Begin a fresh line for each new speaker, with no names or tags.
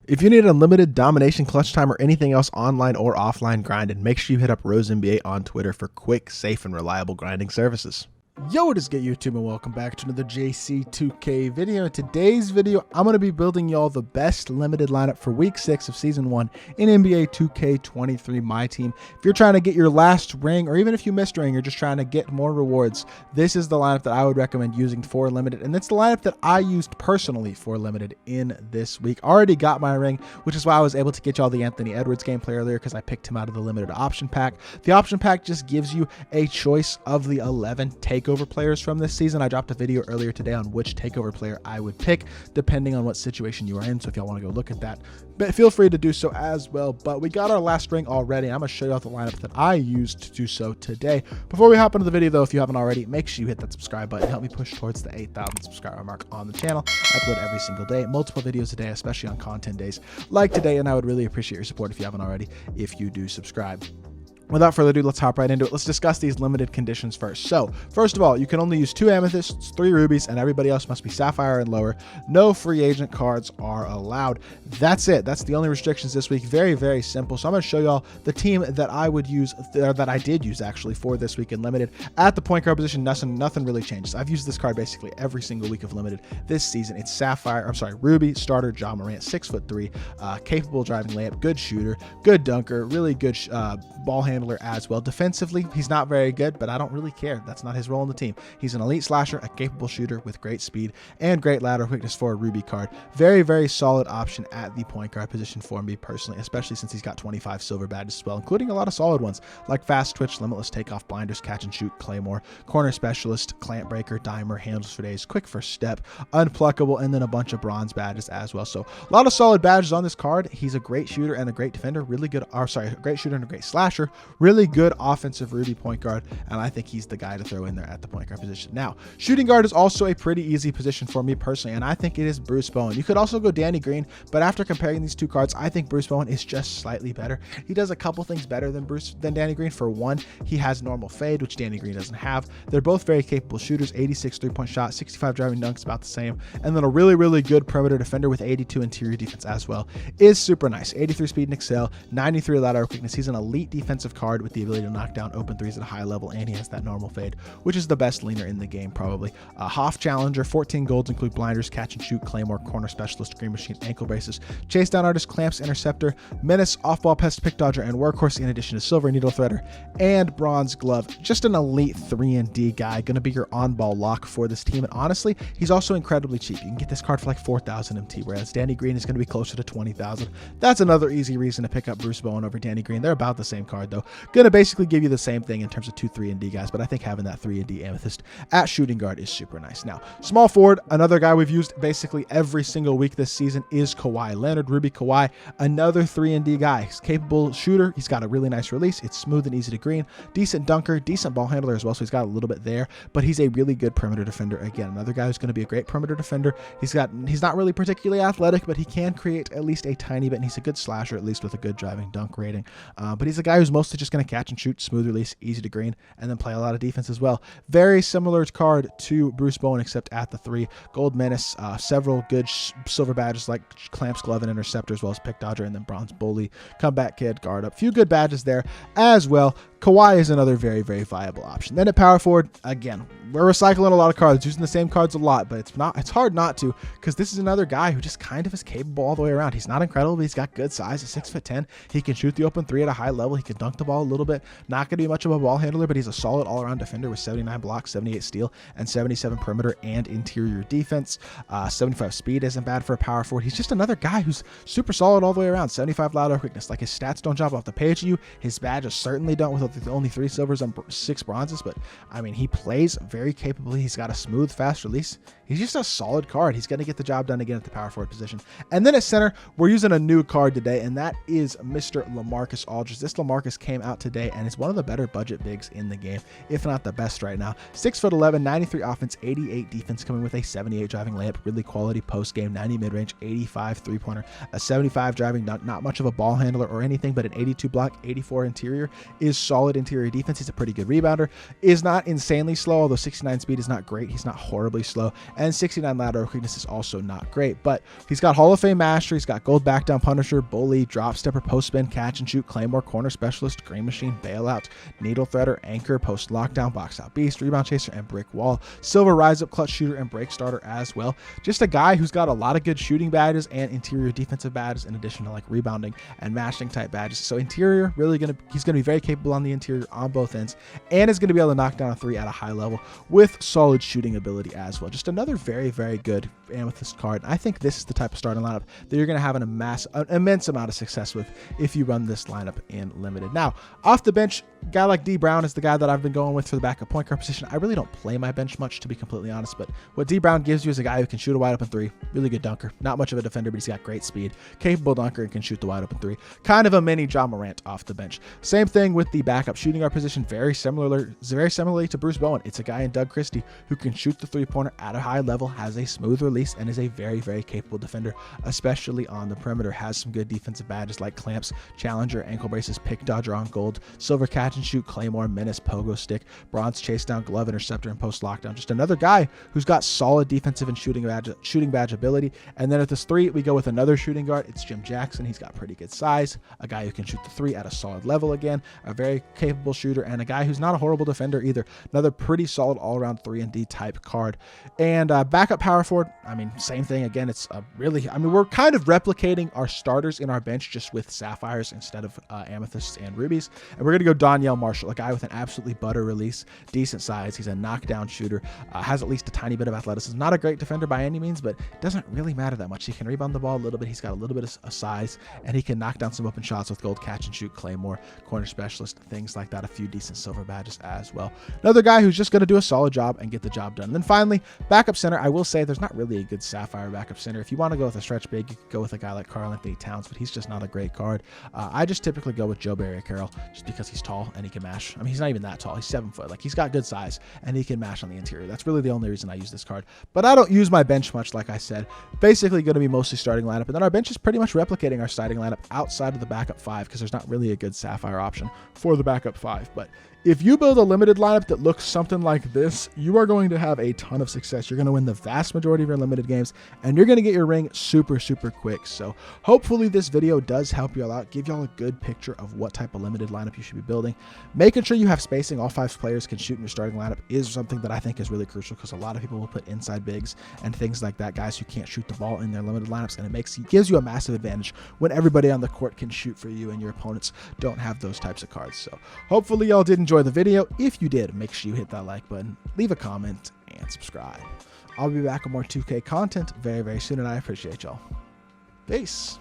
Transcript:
If you need unlimited domination, clutch time, or anything else online or offline grinding, make sure you hit up RoseNBA on Twitter for quick, safe, and reliable grinding services. Yo, what is good, YouTube, and welcome back to another JC2K video. In today's video, I'm going to be building y'all the best limited lineup for week 6 of season 1 in NBA 2K23 MyTEAM. If you're trying to get your last ring, or even if you missed a ring, you're just trying to get more rewards, this is the lineup that I would recommend using for limited, and it's the lineup that I used personally for limited in this week. Already got my ring, which is why I was able to get y'all the Anthony Edwards gameplay earlier, because I picked him out of the limited option pack. The option pack just gives you a choice of the 11 takeover players from this season. I dropped a video earlier today on which takeover player I would pick depending on what situation you are in, so if y'all want to go look at that, but feel free to do so as well. But we got our last ring already. I'm going to show you all the lineup that I used to do so today. Before we hop into the video though, if you haven't already, make sure you hit that subscribe button. Help me push towards the 8,000 subscriber mark on the channel. I upload every single day, multiple videos a day, especially on content days like today, and I would really appreciate your support if you haven't already, if you do subscribe. Without further ado, let's hop right into it. Let's discuss these limited conditions first. So, first of all, you can only use 2 amethysts, 3 rubies, and everybody else must be sapphire and lower. No free agent cards are allowed. That's it. That's the only restrictions this week. Very, very simple. So I'm going to show y'all the team that I would use, or that I did use actually for this week in limited. At the point guard position, nothing really changes. I've used this card basically every single week of limited this season. It's ruby, starter, Ja Morant, 6'3", capable driving layup, good shooter, good dunker, really good ball handler as well. Defensively, he's not very good, but I don't really care. That's not his role in the team. He's an elite slasher, a capable shooter with great speed and great lateral quickness for a ruby card. Very, very solid option at the point guard position for me personally, especially since he's got 25 silver badges as well, including a lot of solid ones like fast twitch, limitless takeoff, blinders, catch and shoot, claymore, corner specialist, clamp breaker, dimer, handles for days, quick first step, unpluckable, and then a bunch of bronze badges as well. So a lot of solid badges on this card. He's a great shooter and a great defender, really good, a great shooter and a great slasher, really good offensive ruby point guard, and I think he's the guy to throw in there at the point guard position. Now, shooting guard is also a pretty easy position for me personally, and I think it is Bruce Bowen. You could also go Danny Green, but after comparing these two cards, I think Bruce Bowen is just slightly better. He does a couple things better than Danny Green. For one, he has normal fade, which Danny Green doesn't have. They're both very capable shooters, 86 three-point shot, 65 driving dunks, about the same, and then a really, really good perimeter defender with 82 interior defense as well is super nice. 83 speed and excel, 93 lateral quickness. He's an elite defensive card with the ability to knock down open threes at a high level, and he has that normal fade, which is the best leaner in the game probably. Hoff Challenger, 14 golds include blinders, catch and shoot, claymore, corner specialist, green machine, ankle braces, chase down artist, clamps, interceptor, menace, off-ball pest, pick dodger, and workhorse, in addition to silver needle threader and bronze glove. Just an elite 3-and-D guy, gonna be your on-ball lock for this team, and honestly, he's also incredibly cheap. You can get this card for like 4,000 MT, whereas Danny Green is gonna be closer to 20,000. That's another easy reason to pick up Bruce Bowen over Danny Green. They're about the same card though. Gonna basically give you the same thing in terms of 2 3-and-D guys, but I think having that 3-and-D amethyst at shooting guard is super nice. Now, small forward, another guy we've used basically every single week this season is KAWHI. Leonard Ruby KAWHI, another 3-and-D guy. He's capable shooter. He's got a really nice release. It's smooth and easy to green. Decent dunker, decent ball handler as well, so he's got a little bit there, but he's a really good perimeter defender. Again, another guy who's going to be a great perimeter defender. He's not really particularly athletic, but he can create at least a tiny bit, and he's a good slasher, at least with a good driving dunk rating. But he's a guy who's mostly just going to catch and shoot, smooth release, easy to green, and then play a lot of defense as well. Very similar card to Bruce Bowen, except at the 3. Gold menace, several good silver badges like clamps, glove, and interceptor, as well as pick dodger, and then bronze bully, comeback kid, guard up. Few good badges there as well. KAWHI is another very, very viable option. Then at power forward, again, we're recycling a lot of cards, using the same cards a lot, but it's hard not to, because this is another guy who just kind of is capable all the way around. He's not incredible, but he's got good size at 6'10". He can shoot the open 3 at a high level. He can dunk the ball a little bit. Not going to be much of a ball handler, but he's a solid all-around defender with 79 blocks, 78 steal, and 77 perimeter and interior defense. 75 speed isn't bad for a power forward. He's just another guy who's super solid all the way around. 75 lateral quickness. Like, his stats don't jump off the page at you. His badges certainly don't, with only 3 silvers and 6 bronzes, but I mean, he plays very capably. He's got a smooth, fast release. He's just a solid card. He's going to get the job done again at the power forward position. And then at center, we're using a new card today, and that is Mr. LAMARCUS Aldridge. This LAMARCUS came out today, and it's one of the better budget bigs in the game, if not the best right now. 6'11", 93 offense, 88 defense, coming with a 78 driving layup, really quality post game, 90 mid range, 85 3-pointer, a 75 driving dunk. Not much of a ball handler or anything, but an 82 block, 84 interior, is solid interior defense. He's a pretty good rebounder. Is not insanely slow, although 69 speed is not great. He's not horribly slow, and 69 lateral quickness is also not great, but he's got Hall of Fame mastery. He's got gold back down punisher, bully, drop stepper, post spin, catch and shoot, claymore, corner specialist, green machine, bailout, needle threader, anchor, post lockdown, box out beast, rebound chaser, and brick wall, silver rise up, clutch shooter, and break starter as well. Just a guy who's got a lot of good shooting badges and interior defensive badges in addition to like rebounding and mashing type badges. So interior, he's gonna be very capable on the interior on both ends, and is gonna be able to knock down a 3 at a high level with solid shooting ability as well. Just another very, very good Amethyst card. I think this is the type of starting lineup that you're gonna have an immense amount of success with if you run this lineup in limited. Now, off the bench, a guy like D Brown is the guy that I've been going with for the backup point guard position. I really don't play my bench much, to be completely honest, but what D Brown gives you is a guy who can shoot a wide open 3, really good dunker, not much of a defender, but he's got great speed, capable dunker, and can shoot the wide open 3. Kind of a mini Ja Morant off the bench. Same thing with the backup shooting guard position, very similarly to Bruce Bowen. It's a guy in Doug Christie who can shoot the 3-pointer at a high level, has a smooth release, and is a very, very capable defender, especially on the perimeter. Has some good defensive badges like clamps, challenger, ankle braces, pick dodger on gold, silver catch and shoot, claymore, menace, pogo stick, bronze chase down, glove interceptor, and post lockdown. Just another guy who's got solid defensive and shooting badge ability. And then at this 3, we go with another shooting guard. It's Jim Jackson. He's got pretty good size, a guy who can shoot the 3 at a solid level again, a very capable shooter, and a guy who's not a horrible defender either. Another pretty solid all-around 3-and-D type card. And backup power forward, I mean, same thing again. It's we're kind of replicating our starters in our bench just with sapphires instead of amethysts and rubies. And we're gonna go Donyell Marshall, a guy with an absolutely butter release, decent size. He's a knockdown shooter, has at least a tiny bit of athleticism. Not a great defender by any means, but it doesn't really matter that much. He can rebound the ball a little bit. He's got a little bit of size, and he can knock down some open shots with gold catch and shoot, claymore, corner specialist, things like that. A few decent silver badges as well. Another guy who's just going to do a solid job and get the job done. And then finally, backup center. I will say there's not really a good sapphire backup center. If you want to go with a stretch big, you could go with a guy like Karl-Anthony Towns, but he's just not a great card. I just typically go with Joe Barry Carroll just because he's tall and he can mash. I mean, he's not even that tall. He's 7 foot. Like, he's got good size and he can mash on the interior. That's really the only reason I use this card. But I don't use my bench much, like I said. Basically going to be mostly starting lineup. And then our bench is pretty much replicating our starting lineup outside of the backup 5 because there's not really a good sapphire option for the backup 5. But if you build a limited lineup that looks something like this, you are going to have a ton of success. You're going to win the vast majority of your limited games, and you're going to get your ring super, super quick. So hopefully this video does help you all out, give you all a good picture of what type of limited lineup you should be building. Making sure you have spacing, all 5 players can shoot in your starting lineup, is something that I think is really crucial because a lot of people will put inside bigs and things like that, guys who can't shoot the ball in their limited lineups, and it gives you a massive advantage when everybody on the court can shoot for you and your opponents don't have those types of cards. So hopefully y'all did enjoy the video. If you did, make sure you hit that like button, leave a comment, and subscribe. I'll be back with more 2K content very, very soon, and I appreciate y'all. Peace.